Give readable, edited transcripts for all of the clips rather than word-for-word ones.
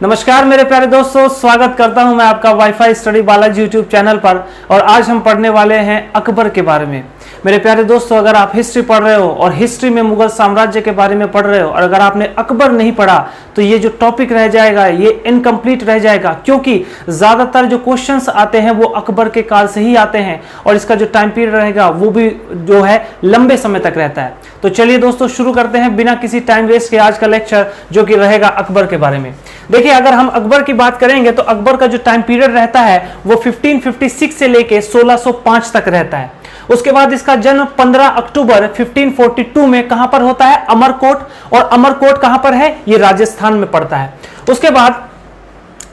नमस्कार मेरे प्यारे दोस्तों, स्वागत करता हूं मैं आपका wifi study Balaji YouTube channel पर। और आज हम पढ़ने वाले हैं अकबर के बारे में। मेरे प्यारे दोस्तों, अगर आप हिस्ट्री पढ़ रहे हो और हिस्ट्री में मुगल साम्राज्य के बारे में पढ़ रहे हो और अगर आपने अकबर नहीं पढ़ा तो ये जो टॉपिक रह जाएगा ये इनकम्प्लीट रह जाएगा, क्योंकि ज्यादातर जो क्वेश्चंस आते हैं वो अकबर के काल से ही आते हैं और इसका जो टाइम पीरियड रहेगा वो भी जो है लंबे समय तक रहता है। तो चलिए दोस्तों, शुरू करते हैं बिना किसी टाइम वेस्ट के आज का लेक्चर, जो कि रहेगा अकबर के बारे में। देखिए, अगर हम अकबर की बात करेंगे तो अकबर का जो टाइम पीरियड रहता है वो 1556 से लेके 1605 तक रहता है। उसके बाद इसका जन्म 15 अक्टूबर 1542 में कहां पर होता है? अमरकोट। और अमरकोट कहां पर है? ये राजस्थान में पड़ता है। उसके बाद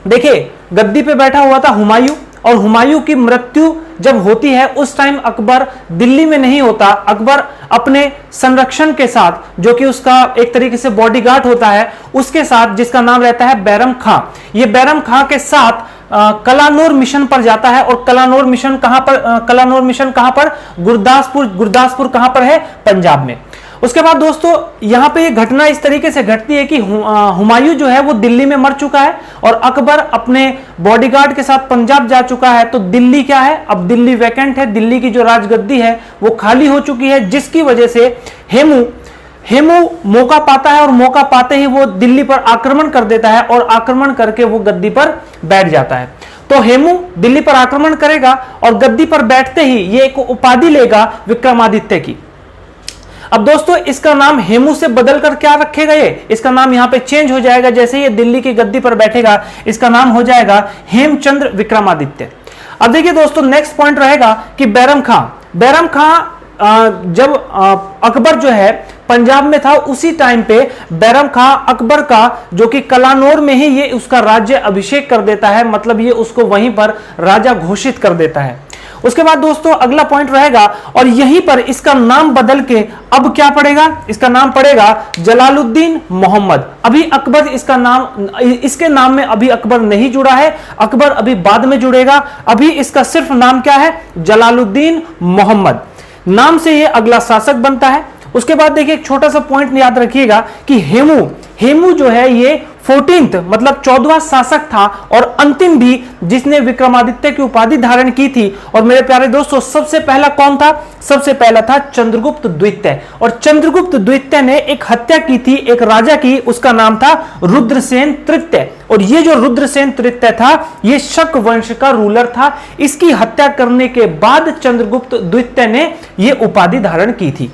देखिए, गद्दी पे बैठा हुआ था हुमायूं, और हुमायूं की मृत्यु जब होती है उस टाइम अकबर दिल्ली में नहीं होता। अकबर अपने संरक्षण के साथ, जो कि उसका एक तरीके से बॉडीगार्ड होता है, उसके साथ, जिसका नाम रहता है बैरम खां, ये बैरम खां के साथ कलानौर मिशन पर जाता है। और कलानौर मिशन कहां पर? गुरदासपुर कहां पर है? पंजाब में। उसके बाद दोस्तों, यहां पे ये घटना इस तरीके से घटती है कि हुमायूं जो है वो दिल्ली में मर चुका है और अकबर अपने बॉडीगार्ड के साथ पंजाब जा चुका है। तो दिल्ली क्या है? अब दिल्ली वैकेंट है, दिल्ली की जो राजगद्दी है वो खाली हो चुकी है, जिसकी वजह से हेमू मौका पाता है और मौका पाते ही वो दिल्ली पर आक्रमण कर देता है और आक्रमण करके वो गद्दी पर बैठ जाता है। तो हेमू दिल्ली पर आक्रमण करेगा और गद्दी पर बैठते ही ये एक उपाधि लेगा विक्रमादित्य की। अब दोस्तों, इसका नाम हेमू से बदलकर क्या रखेगा? इसका नाम यहां पे चेंज हो जाएगा। जैसे ये दिल्ली की गद्दी पर बैठेगा, इसका नाम हो जाएगा हेमचंद्र विक्रमादित्य। अब देखिए दोस्तों, नेक्स्ट पॉइंट रहेगा कि बैरम खां जब अकबर जो है पंजाब में था, उसी टाइम पे बैरम खां अकबर का, जो कि कलानौर में ही ये उसका राज्य अभिषेक कर देता है, मतलब ये उसको वहीं पर राजा घोषित कर देता है। उसके बाद दोस्तों, अगला पॉइंट रहेगा और यहीं पर इसका नाम बदल के अब क्या पड़ेगा? इसका नाम पड़ेगा जलालुद्दीन मोहम्मद। अभी अकबर इसके नाम में अभी अकबर नहीं जुड़ा है, अकबर अभी बाद में जुड़ेगा। अभी इसका सिर्फ नाम क्या है? जलालुद्दीन मोहम्मद नाम से ये अगला शासक बनता है। उसके बाद देखिए, एक छोटा सा पॉइंट याद रखिएगा कि हेमू जो है ये 14th मतलब 14वां शासक था और अंतिम भी जिसने विक्रमादित्य की उपाधि धारण की थी। और मेरे प्यारे दोस्तों, सबसे पहला कौन था? सबसे पहला था चंद्रगुप्त द्वितीय। और चंद्रगुप्त द्वितीय ने एक हत्या की थी एक राजा की, उसका नाम था रुद्रसेन तृतीय। और ये जो रुद्रसेन तृतीय था ये शक वंश का रूलर था। इसकी हत्या करने के बाद चंद्रगुप्त द्वितीय ने ये उपाधि धारण की थी।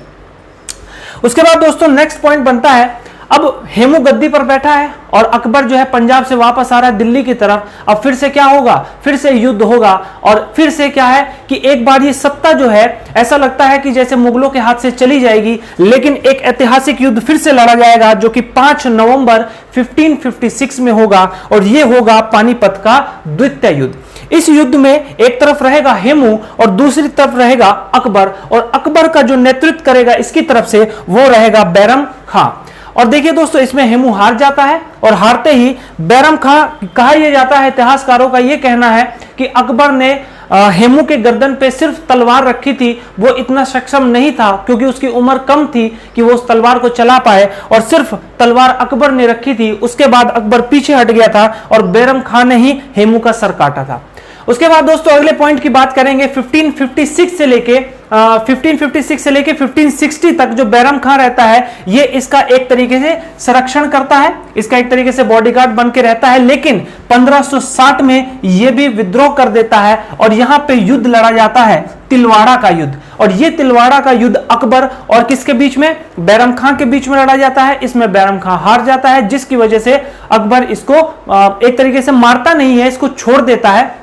उसके बाद दोस्तों, नेक्स्ट पॉइंट बनता है, अब हेमू गद्दी पर बैठा है और अकबर जो है पंजाब से वापस आ रहा है दिल्ली की तरफ। अब फिर से क्या होगा? फिर से युद्ध होगा और फिर से क्या है कि एक बार ये सत्ता जो है, ऐसा लगता है कि जैसे मुगलों के हाथ से चली जाएगी, लेकिन एक ऐतिहासिक युद्ध फिर से लड़ा जाएगा, जो कि 5 नवंबर 1556 में होगा और ये होगा पानीपत का द्वितीय युद्ध। इस युद्ध में एक तरफ रहेगा हेमू और दूसरी तरफ रहेगा अकबर, और अकबर का जो नेतृत्व करेगा इसकी तरफ से वो रहेगा बैरम खां। और देखिए दोस्तों, इसमें हेमू हार जाता है और हारते ही बैरम खां, कहा यह जाता है, इतिहासकारों का यह कहना है कि अकबर ने हेमू के गर्दन पे सिर्फ तलवार रखी थी, वो इतना सक्षम नहीं था क्योंकि उसकी उम्र कम थी कि वो उस तलवार को चला पाए, और सिर्फ तलवार अकबर ने रखी थी। उसके बाद अकबर पीछे हट गया था और बैरम खां ने ही हेमू का सर काटा था। उसके बाद दोस्तों, अगले पॉइंट की बात करेंगे। 1556 से लेके 1560 तक जो बैरम खां रहता है, ये इसका एक तरीके से संरक्षण करता है, इसका एक तरीके से बॉडीगार्ड बन के रहता है। लेकिन 1560 में ये भी विद्रोह कर देता है और यहां पे युद्ध लड़ा जाता है, तिलवाड़ा का युद्ध। और ये तिलवाड़ा का युद्ध अकबर और किसके बीच में? बैरम खां के बीच में लड़ा जाता है। इसमें बैरम खां हार जाता है, जिसकी वजह से अकबर इसको एक तरीके से मारता नहीं है, इसको छोड़ देता है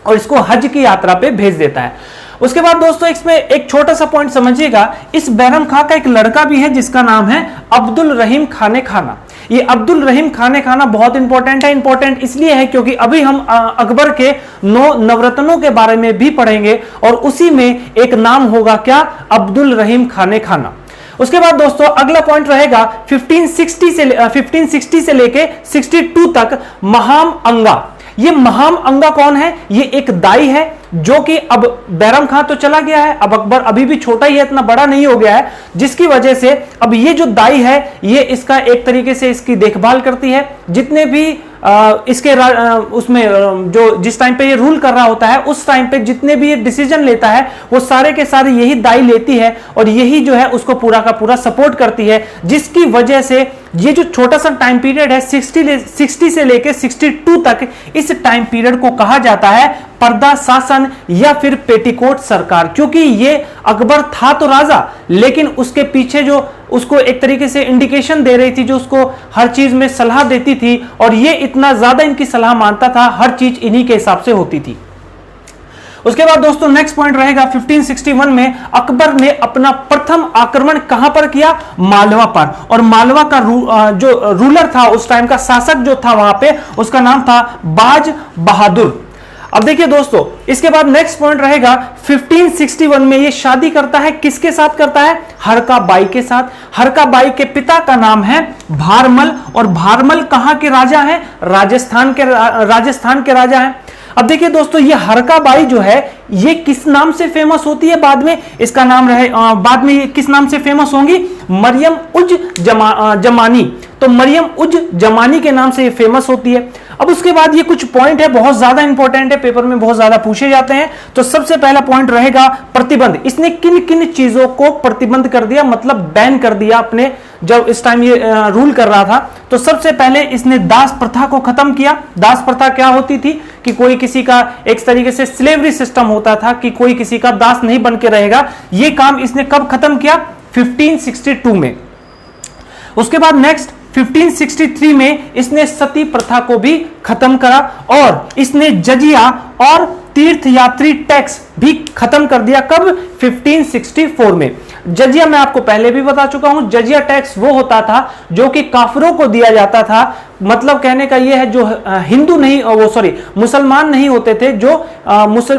और इसको हज की यात्रा पे भेज देता है। उसके बाद दोस्तों, इसमें एक छोटा सा पॉइंट समझिएगा, इस बैरम खां का एक लड़का भी है जिसका नाम है अब्दुल रहीम खाने खाना। ये अब्दुल रहीम खाने खाना बहुत इंपॉर्टेंट है। इंपॉर्टेंट इसलिए है क्योंकि अभी हम अकबर के 9 नवरत्नों के बारे में भी पढ़ेंगे और उसी में एक नाम होगा क्या? अब्दुल रहीम खाने खाना। उसके बाद दोस्तों, अगला पॉइंट रहेगा 1560 से लेके 62 तक महाम अंगा। ये महाम अंगा कौन है? ये एक दाई है जो कि अब बैरम खां तो चला गया है, अब अकबर अभी भी छोटा ही है, इतना बड़ा नहीं हो गया है, जिसकी वजह से अब ये जो दाई है ये इसका एक तरीके से इसकी देखभाल करती है। जितने भी इसके उसमें जो जिस टाइम पे ये रूल कर रहा होता है उस टाइम पे जितने भी ये डिसीजन लेता है वो सारे के सारे यही दाई लेती है और यही जो है उसको पूरा का पूरा सपोर्ट करती है, जिसकी वजह से ये जो छोटा सा टाइम पीरियड है 60 से लेके 62 तक, इस टाइम पीरियड को कहा जाता है पर्दा शासन या फिर पेटीकोट सरकार। क्योंकि ये अकबर था तो राजा, लेकिन उसके पीछे जो उसको एक तरीके से इंडिकेशन दे रही थी, जो उसको हर चीज में सलाह देती थी और ये इतना ज्यादा इनकी सलाह मानता था, हर चीज इन्हीं के हिसाब से होती थी। उसके बाद दोस्तों नेक्स्ट पॉइंट रहेगा 1561 में अकबर ने अपना प्रथम आक्रमण कहां पर किया? मालवा पर। और मालवा का जो रूलर था उस टाइम का शासक जो था वहां पे, उसका नाम था बाज बहादुर। अब देखिए दोस्तों, इसके बाद नेक्स्ट पॉइंट रहेगा 1561 में ये शादी करता है, किसके साथ करता है? हरका बाई के साथ। हरका बाई के पिता का नाम है भारमल, और भारमल कहां के राजा हैं? राजस्थान के राजा हैं। अब देखिए दोस्तों, ये हरका बाई जो है ये किस नाम से फेमस होती है बाद में? इसका नाम रहे बाद में ये किस नाम से फेमस होंगी? मरियम उज जमानी। तो मरियम उज जमानी के नाम से ये फेमस होती है। अब उसके बाद ये कुछ पॉइंट है, बहुत ज्यादा इंपॉर्टेंट है, पेपर में बहुत ज्यादा पूछे जाते हैं। तो सबसे पहला पॉइंट रहेगा प्रतिबंध। इसने किन किन चीजों को प्रतिबंध कर दिया, मतलब बैन कर दिया अपने, जब इस टाइम ये रूल कर रहा था। तो सबसे पहले इसने दास प्रथा को खत्म किया। दास प्रथा क्या होती थी कि कोई किसी का एक तरीके से स्लेवरी सिस्टम होता था कि कोई किसी का दास नहीं बन के रहेगा। ये काम इसने कब खत्म किया? 1562 में। उसके बाद नेक्स्ट 1563 में इसने सती प्रथा को भी खत्म करा और इसने जजिया और तीर्थयात्री टैक्स भी खत्म कर दिया। कब? 1564 में। जजिया मैं आपको पहले भी बता चुका हूं, जजिया टैक्स वो होता था जो कि काफिरों को दिया जाता था। मतलब कहने का ये है जो हिंदू नहीं, वो सॉरी मुसलमान नहीं होते थे, जो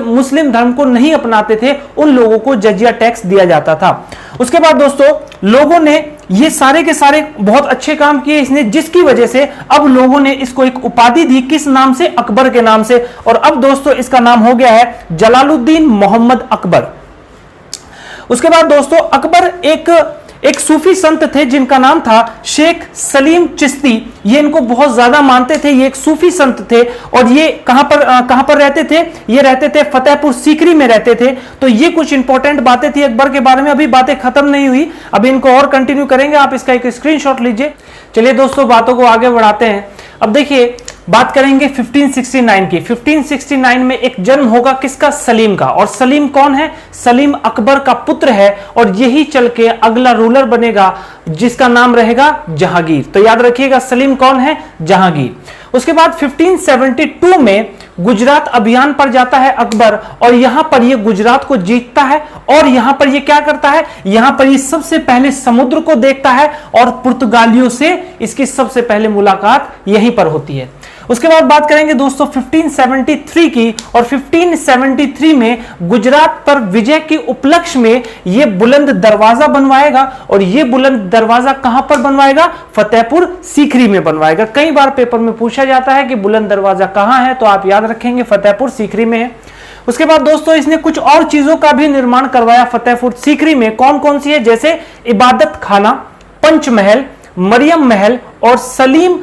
मुस्लिम धर्म को नहीं अपनाते थे, उन लोगों को जजिया टैक्स दिया जाता था। उसके बाद दोस्तों लोगों ने ये सारे के सारे बहुत अच्छे काम किए इसने, जिसकी वजह से अब लोगों ने इसको एक उपाधि दी, किस नाम से? अकबर के नाम से। और अब दोस्तों इसका नाम हो गया है जलालुद्दीन मोहम्मद अकबर। उसके बाद दोस्तों अकबर एक सूफी संत थे जिनका नाम था शेख सलीम चिश्ती। ये इनको बहुत ज्यादा मानते थे। ये एक सूफी संत थे और ये कहां पर रहते थे? ये रहते थे फतेहपुर सीकरी में रहते थे। तो ये कुछ इंपॉर्टेंट बातें थी अकबर के बारे में। अभी बातें खत्म नहीं हुई, अभी इनको और कंटिन्यू करेंगे। आप इसका एक स्क्रीनशॉट लीजिए। चलिए दोस्तों बातों को आगे बढ़ाते हैं। अब देखिए बात करेंगे 1569 की। 1569 में एक जन्म होगा किसका? सलीम का। और सलीम कौन है? सलीम अकबर का पुत्र है और यही चल के अगला रूलर बनेगा जिसका नाम रहेगा जहांगीर। तो याद रखिएगा सलीम कौन है? जहांगीर। उसके बाद 1572 में गुजरात अभियान पर जाता है अकबर और यहां पर ये गुजरात को जीतता है और यहां पर ये क्या करता है? यहां पर ये सबसे पहले समुद्र को देखता है और पुर्तगालियों से इसकी सबसे पहले मुलाकात यहीं पर होती है। उसके बाद बात करेंगे दोस्तों 1573 की। और 1573 में गुजरात पर विजय के उपलक्ष्य में ये बुलंद दरवाजा बनवाएगा और ये बुलंद दरवाजा कहां पर बनवाएगा? फतेहपुर सीकरी में बनवाएगा। कई बार पेपर में पूछा जाता है कि बुलंद दरवाजा कहां है, तो आप याद रखेंगे फतेहपुर सीकरी में है। उसके बाद दोस्तों इसने कुछ और चीजों का भी निर्माण करवाया फतेहपुर सीकरी में। कौन कौन सी है? जैसे इबादत खाना, पंचमहल, मरियम महल और सलीम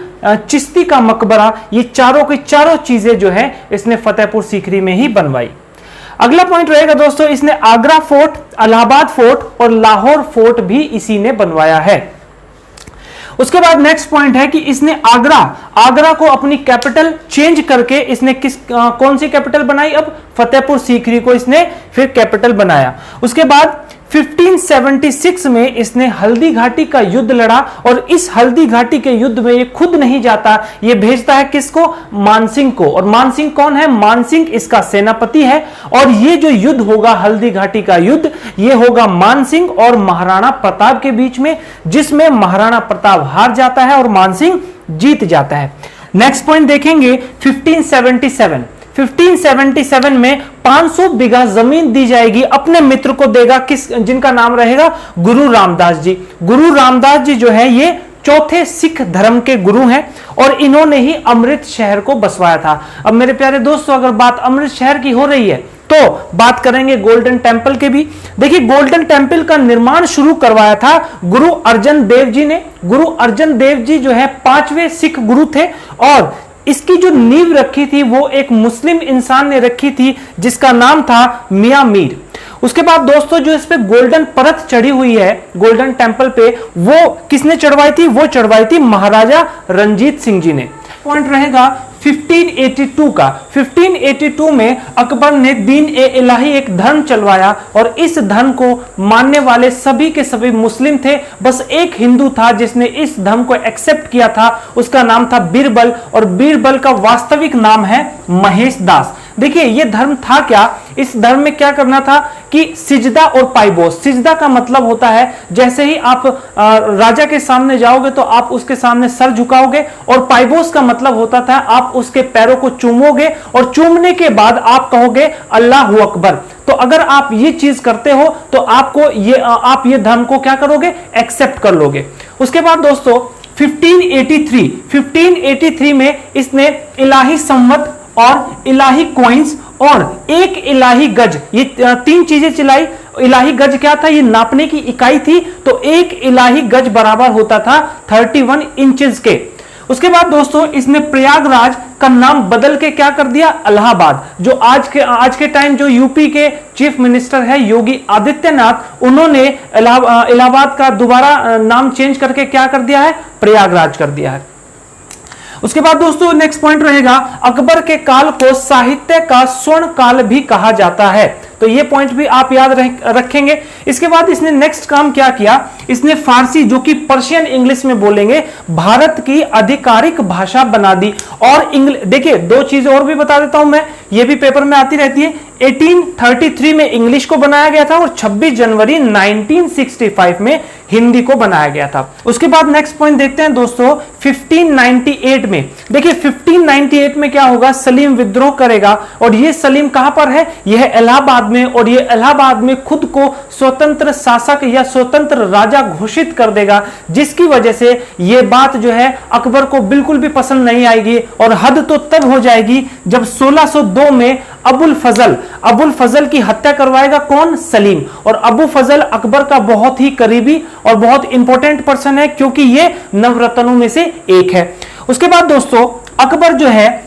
चिश्ती का मकबरा। ये चारों की चारों चीजें जो है इसने फतेहपुर सीकरी में ही बनवाई। अगला पॉइंट रहेगा दोस्तों, इसने आगरा फोर्ट, इलाहाबाद फोर्ट और लाहौर फोर्ट भी इसी ने बनवाया है। उसके बाद नेक्स्ट पॉइंट है कि इसने आगरा को अपनी कैपिटल चेंज करके इसने कौन सी कैपिटल बनाई? अब फतेहपुर सीकरी को इसने फिर कैपिटल बनाया। उसके बाद 1576 में इसने हल्दी घाटी का युद्ध लड़ा और इस हल्दी घाटी के युद्ध में ये खुद नहीं जाता, ये भेजता है किसको? मानसिंह को। और मानसिंह कौन है? मानसिंह इसका सेनापति है। और ये जो युद्ध होगा हल्दी घाटी का युद्ध, ये होगा मानसिंह और महाराणा प्रताप के बीच में, जिसमें महाराणा प्रताप हार जाता है और मानसिंह जीत जाता है। नेक्स्ट पॉइंट देखेंगे 1577 में 500 बीघा जमीन दी जाएगी, अपने मित्र को देगा, किस? जिनका नाम रहेगा गुरु रामदास जी। गुरु रामदास जी जो है ये चौथे सिख धर्म के गुरु हैं और इन्होंने ही अमृत शहर को बसवाया था। अब मेरे प्यारे दोस्तों अगर बात अमृत शहर की हो रही है तो बात करेंगे गोल्डन टेम्पल के भी। देखिए गोल्डन टेम्पल का निर्माण शुरू करवाया था गुरु अर्जन देव जी ने। गुरु अर्जन देव जी जो है 5वें सिख गुरु थे और इसकी जो नींव रखी थी वो एक मुस्लिम इंसान ने रखी थी जिसका नाम था मियां मीर। उसके बाद दोस्तों जो इस पे गोल्डन परत चढ़ी हुई है गोल्डन टेंपल पे, वो किसने चढ़वाई थी? वो चढ़वाई थी महाराजा रंजीत सिंह जी ने। पॉइंट रहेगा 1582 का। 1582 में अकबर ने दीन ए इलाही एक धर्म चलवाया और इस धर्म को मानने वाले सभी के सभी मुस्लिम थे, बस एक हिंदू था जिसने इस धर्म को एक्सेप्ट किया था, उसका नाम था बीरबल, और बीरबल का वास्तविक नाम है महेश दास। देखिए ये धर्म था क्या, इस धर्म में क्या करना था कि सिजदा और पाइबोस। सिजदा का मतलब होता है जैसे ही आप राजा के सामने जाओगे तो आप उसके सामने सर झुकाओगे, और पाइबोस का मतलब होता था आप उसके पैरों को चूमोगे और चूमने के बाद आप कहोगे अल्लाहू अकबर। तो अगर आप ये चीज करते हो तो आपको आप ये धर्म को क्या करोगे? एक्सेप्ट कर लोगे। उसके बाद दोस्तों 1583 में इसने इलाही संवत और इलाही कॉइंस और एक इलाही गज, ये 3 चीजें चलाई। इलाही गज क्या था? ये नापने की इकाई थी, तो एक इलाही गज बराबर होता था 31 इंचेस के। उसके बाद दोस्तों इसने प्रयागराज का नाम बदल के क्या कर दिया? इलाहाबाद। जो आज के टाइम जो यूपी के चीफ मिनिस्टर है योगी आदित्यनाथ, उन्होंने इलाहाबाद का दोबारा नाम चेंज करके क्या कर दिया है? प्रयागराज कर दिया है। उसके बाद दोस्तों नेक्स्ट पॉइंट रहेगा अकबर के काल को साहित्य का स्वर्ण काल भी कहा जाता है, तो ये पॉइंट भी आप याद रखेंगे। इसके बाद इसने नेक्स्ट काम क्या किया? इसने फारसी, जो कि पर्शियन इंग्लिश में बोलेंगे, भारत की आधिकारिक भाषा बना दी। और देखिए 2 चीजें और भी बता देता हूं मैं, ये भी पेपर में आती रहती है। 1833 में इंग्लिश को बनाया गया था और 26 जनवरी 1965 में हिंदी को बनाया गया था। उसके बाद नेक्स्ट पॉइंट देखते हैं दोस्तों 1598 में। देखिए 1598 में क्या होगा? सलीम विद्रोह करेगा, और ये सलीम कहां पर है? यह इलाहाबाद में, और ये इलाहाबाद में खुद को स्वतंत्र शासक या स्वतंत्र राजा घोषित कर देगा, जिसकी वजह से यह बात जो है अकबर को बिल्कुल भी पसंद नहीं आएगी। और हद तो तब हो जाएगी जब 1602 में अबुल फजल की हत्या करवाएगा कौन? सलीम। और अबू फजल अकबर का बहुत ही करीबी और बहुत इंपॉर्टेंट पर्सन है, क्योंकि ये नवरत्नों में से एक है। उसके बाद दोस्तों अकबर जो है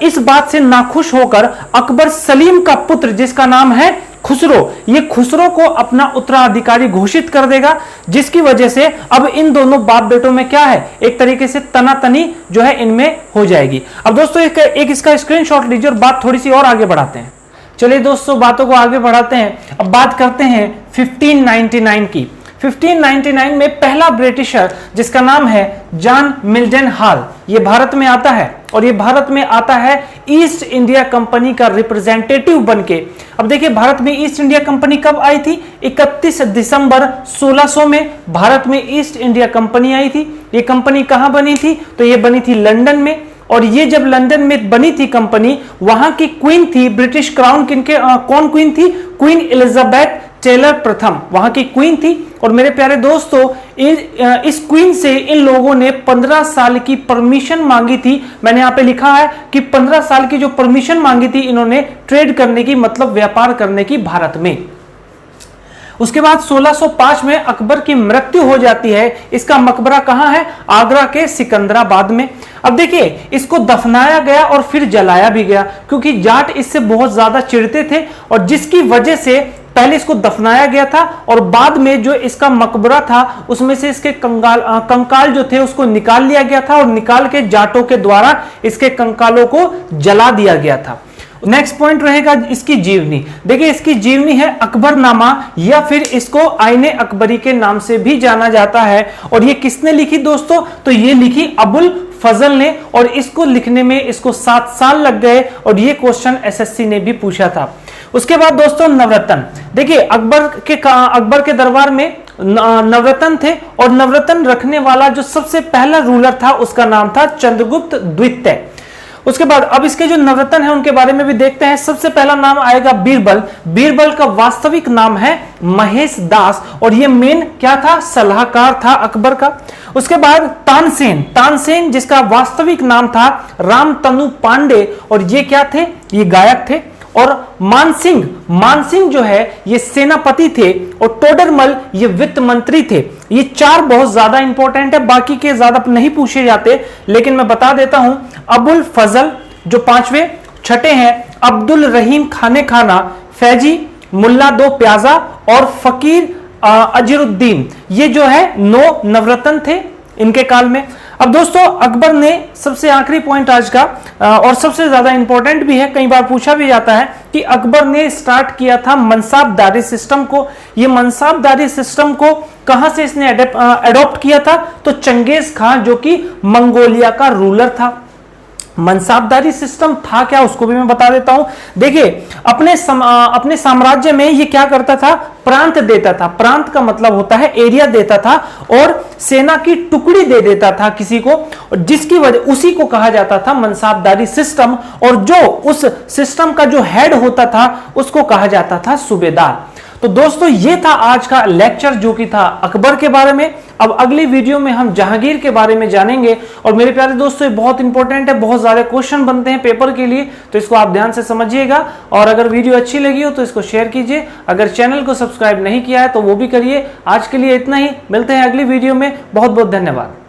इस बात से नाखुश होकर अकबर सलीम का पुत्र जिसका नाम है खुसरो, ये खुसरो को अपना उत्तराधिकारी घोषित कर देगा, जिसकी वजह से अब इन दोनों बाप बेटों में क्या है? एक तरीके से तनातनी जो है इनमें हो जाएगी। अब दोस्तों एक इसका स्क्रीनशॉट लीजिए और बात थोड़ी सी और आगे बढ़ाते हैं। चलिए दोस्तों बातों को आगे बढ़ाते हैं। अब बात करते हैं 1599 की। 1599 में पहला ब्रिटिशर जिसका नाम है जॉन मिल्टन हॉल, ये भारत में आता है, और ये भारत में आता है ईस्ट इंडिया कंपनी का रिप्रेजेंटेटिव बनके। अब देखिए भारत में ईस्ट इंडिया कंपनी कब आई थी? 31 दिसंबर 1600 में भारत में ईस्ट इंडिया कंपनी आई थी। ये कंपनी कहां बनी थी? तो ये बनी थी लंदन में। और ये जब लंदन में बनी थी कंपनी, वहां की क्वीन थी ब्रिटिश क्राउन कौन क्वीन थी? क्वीन एलिजाबेथ टेलर प्रथम वहां की क्वीन थी। और मेरे प्यारे दोस्तों इस क्वीन से इन लोगों ने 15 साल की परमिशन मांगी थी। मैंने यहां पे लिखा है कि 15 साल की जो परमिशन मांगी थी इन्होंने ट्रेड करने की, मतलब व्यापार करने की भारत में। उसके बाद 1605 में अकबर की मृत्यु हो जाती है। इसका मकबरा कहां है? आगरा के सिकंदराबाद में। अब देखिए इसको दफनाया गया और फिर जलाया भी गया, क्योंकि जाट इससे बहुत ज्यादा चिढ़ते थे, और जिसकी वजह से पहले इसको दफनाया गया था और बाद में जो इसका मकबरा था उसमें से इसके कंकाल जो थे उसको निकाल लिया गया था, और निकाल के जाटों के द्वारा इसके कंकालों को जला दिया गया था। नेक्स्ट पॉइंट रहेगा इसकी जीवनी। देखिए इसकी जीवनी है अकबरनामा, या फिर इसको आईने अकबरी के नाम से भी जाना जाता है। और ये किसने लिखी दोस्तों? तो ये लिखी अबुल फजल ने, और इसको लिखने में इसको 7 साल लग गए, और ये क्वेश्चन एसएससी ने भी पूछा था। उसके बाद दोस्तों नवरत्न। देखिए अकबर के दरबार में नवरत्न थे, और नवरत्न रखने वाला जो सबसे पहला रूलर था उसका नाम था चंद्रगुप्त द्वितीय। उसके बाद अब इसके जो नवरत्न है उनके बारे में भी देखते हैं। सबसे पहला नाम आएगा बीरबल। बीरबल का वास्तविक नाम है महेश दास, और ये मेन क्या था? सलाहकार था अकबर का। उसके बाद तानसेन जिसका वास्तविक नाम था रामतनु पांडे, और ये क्या थे? ये गायक थे। और मानसिंह जो है ये सेनापति थे, और टोडरमल ये वित्त मंत्री थे। ये 4 बहुत ज्यादा इंपॉर्टेंट है, बाकी के ज्यादा नहीं पूछे जाते, लेकिन मैं बता देता हूं अबुल फजल जो पांचवें, छठे हैं अब्दुल रहीम खाने खाना, फैजी, मुल्ला दो प्याजा और फकीर अजरुद्दीन, ये जो है 9 नवरत्न थे इनके काल में। अब दोस्तों अकबर ने, सबसे आखिरी पॉइंट आज का और सबसे ज्यादा इंपॉर्टेंट भी है, कई बार पूछा भी जाता है कि अकबर ने स्टार्ट किया था मनसाबदारी सिस्टम को। ये मनसाबदारी सिस्टम को कहां से इसने अडॉप्ट किया था? तो चंगेज खान जो कि मंगोलिया का रूलर था। मनसाबदारी सिस्टम था क्या, उसको भी मैं बता देता हूं। देखिए अपने साम्राज्य में ये क्या करता था, प्रांत देता था। प्रांत का मतलब होता है एरिया देता था और सेना की टुकड़ी दे देता था किसी को, जिसकी वजह उसी को कहा जाता था मनसाबदारी सिस्टम। और जो उस सिस्टम का जो हेड होता था उसको कहा जाता था सूबेदार। तो दोस्तों ये था आज का लेक्चर जो कि था अकबर के बारे में। अब अगली वीडियो में हम जहांगीर के बारे में जानेंगे। और मेरे प्यारे दोस्तों ये बहुत इंपॉर्टेंट है, बहुत सारे क्वेश्चन बनते हैं पेपर के लिए, तो इसको आप ध्यान से समझिएगा। और अगर वीडियो अच्छी लगी हो तो इसको शेयर कीजिए। अगर चैनल को सब्सक्राइब नहीं किया है तो वो भी करिए। आज के लिए इतना ही, मिलते हैं अगली वीडियो में। बहुत बहुत धन्यवाद।